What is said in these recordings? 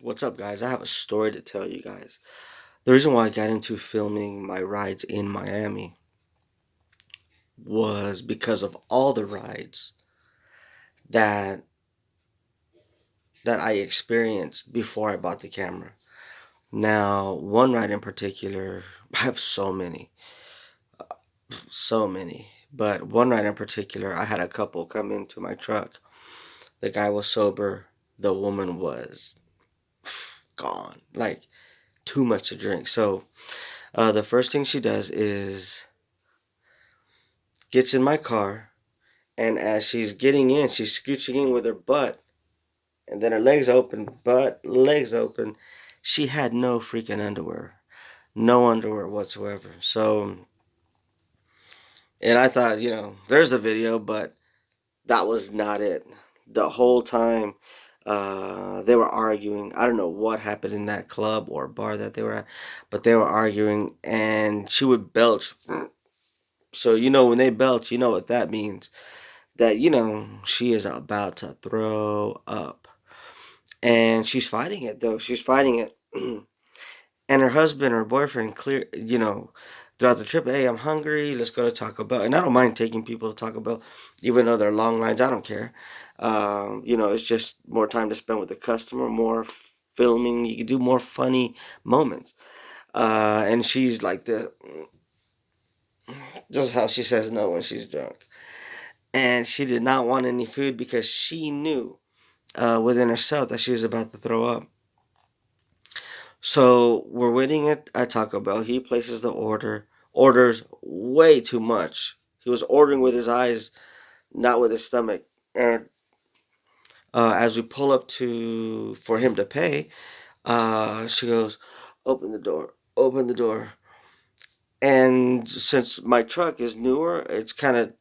What's up, guys? I have a story to tell you guys. The reason why I got into filming my rides in Miami was because of all the rides that I experienced before I bought the camera. Now, one ride in particular, I have so many, but one ride in particular, I had a couple come into my truck. The guy was sober, the woman was gone, like too much to drink. So, the first thing she does is gets in my car, and as she's getting in, she's scooching in with her butt, and then her legs open, butt, legs open. She had no freaking underwear, no underwear whatsoever. So, and I thought, there's the video, but that was not it. The whole time, they were arguing. I don't know what happened in that club or bar that they were at, but they were arguing, and she would belch. So, when they belch, you know what that means. That, she is about to throw up. And she's fighting it, though. She's fighting it. And her husband or boyfriend, throughout the trip, hey, I'm hungry. Let's go to Taco Bell. And I don't mind taking people to Taco Bell, even though they're long lines. I don't care. It's just more time to spend with the customer, more filming. You can do more funny moments. And she's like just how she says no when she's drunk. And she did not want any food because she knew within herself that she was about to throw up. So we're waiting at Taco Bell. He places the order, orders way too much. He was ordering with his eyes, not with his stomach. And as we pull up for him to pay, she goes, "Open the door, open the door." And since my truck is newer, it's kind of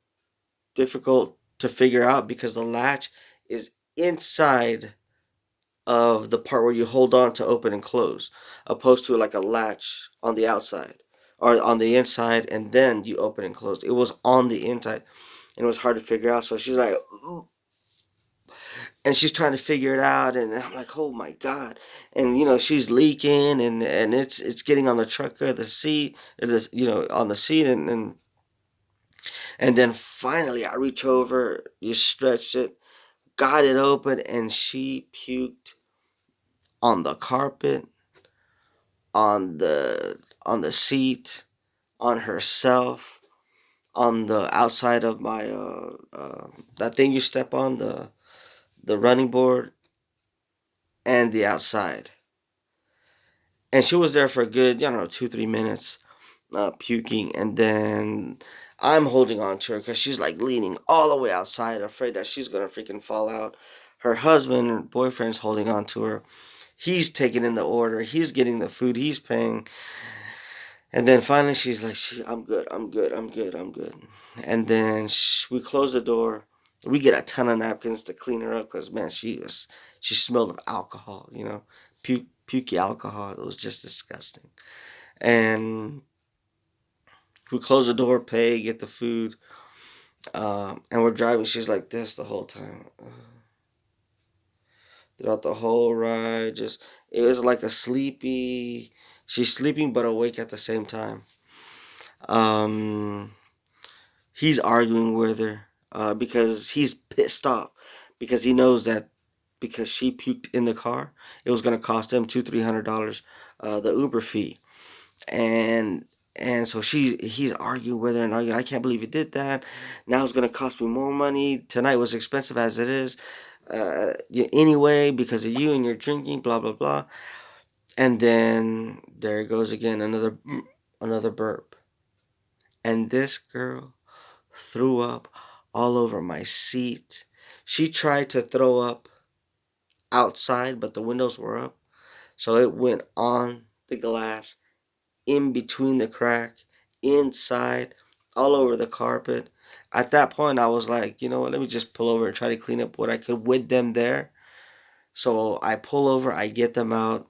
difficult to figure out because the latch is inside of the part where you hold on to open and close, opposed to like a latch on the outside or on the inside, and then you open and close. It was on the inside, and it was hard to figure out. So she's like, "Ooh," and she's trying to figure it out, and I'm like, oh my god, and she's leaking, and it's getting on the truck the seat, on the seat, and then finally I reach over, you stretch it, got it open, and she puked on the carpet, on the seat, on herself, on the outside of my that thing you step on, the running board, and the outside. And she was there for a good, 2-3 minutes, puking, and then I'm holding on to her because she's like leaning all the way outside, afraid that she's gonna freaking fall out. Her husband or boyfriend's holding on to her. He's taking in the order. He's getting the food. He's paying. And then finally, she's like, I'm good, I'm good, I'm good, I'm good." And then we close the door. We get a ton of napkins to clean her up because, man, she smelled of alcohol, pukey alcohol. It was just disgusting. And we close the door, pay, get the food, and we're driving. She's like this the whole time. Throughout the whole ride, it was like a sleepy. She's sleeping but awake at the same time. Um, he's arguing with her because he's pissed off because he knows that because she puked in the car, it was going to cost him $200-300 the Uber fee, and so he's arguing with her and arguing. I can't believe you did that. Now it's going to cost me more money. Tonight was expensive as it is. Anyway, because of you and your drinking, blah blah blah. And then there it goes again, another burp, and this girl threw up all over my seat. She tried to throw up outside, but the windows were up. So it went on the glass, in between the crack, inside, all over the carpet. At that point, I was like, you know what, let me just pull over and try to clean up what I could with them there. So I pull over, I get them out.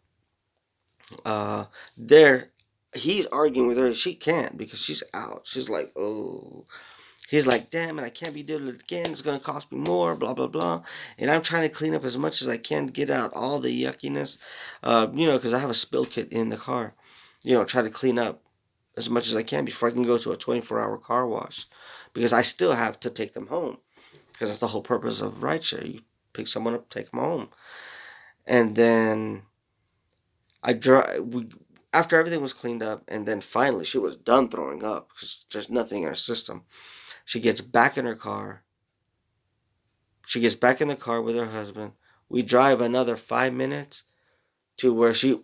There, he's arguing with her. She can't because she's out. She's like, oh. He's like, damn it, I can't be doing it again. It's going to cost me more, blah, blah, blah. And I'm trying to clean up as much as I can, get out all the yuckiness, because I have a spill kit in the car. Try to clean up as much as I can before I can go to a 24-hour car wash. Because I still have to take them home. Because that's the whole purpose of rideshare. You pick someone up, take them home. And then I drive. After everything was cleaned up, and then finally she was done throwing up because there's nothing in her system. She gets back in her car. She gets back in the car with her husband. We drive another 5 minutes to where she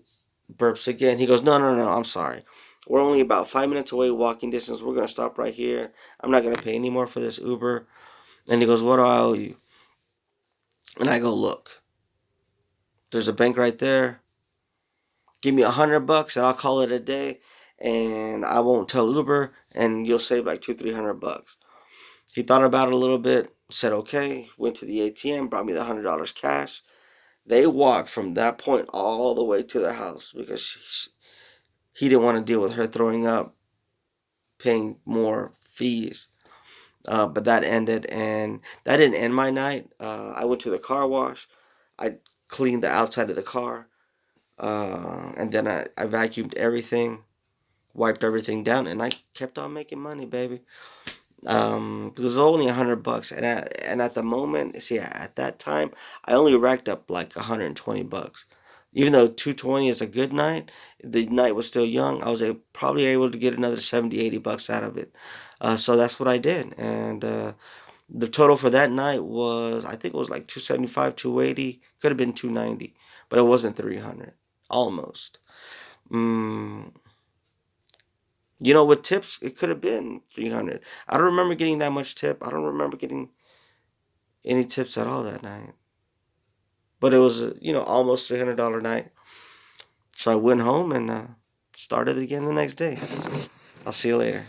burps again. He goes, no, no, no, I'm sorry. We're only about 5 minutes away, walking distance. We're going to stop right here. I'm not going to pay any more for this Uber. And he goes, what do I owe you? And I go, look, there's a bank right there. Give me $100 and I'll call it a day. And I won't tell Uber, and you'll save like $200-300. He thought about it a little bit, said okay, went to the ATM, brought me the $100 cash. They walked from that point all the way to the house because he didn't want to deal with her throwing up, paying more fees. But that ended, and that didn't end my night. I went to the car wash. I cleaned the outside of the car, and then I vacuumed everything, wiped everything down, and I kept on making money, baby. Because it was only $100, and at the moment, see, at that time, I only racked up like $120. Even though 220 is a good night, the night was still young. I was probably able to get another 70-80 bucks out of it. So that's what I did, and the total for that night was, I think it was like 275, 280, could have been 290, but it wasn't 300, almost. Mm, with tips, it could have been 300. I don't remember getting that much tip. I don't remember getting any tips at all that night. But it was, almost $300 night. So I went home and started again the next day. I'll see you later.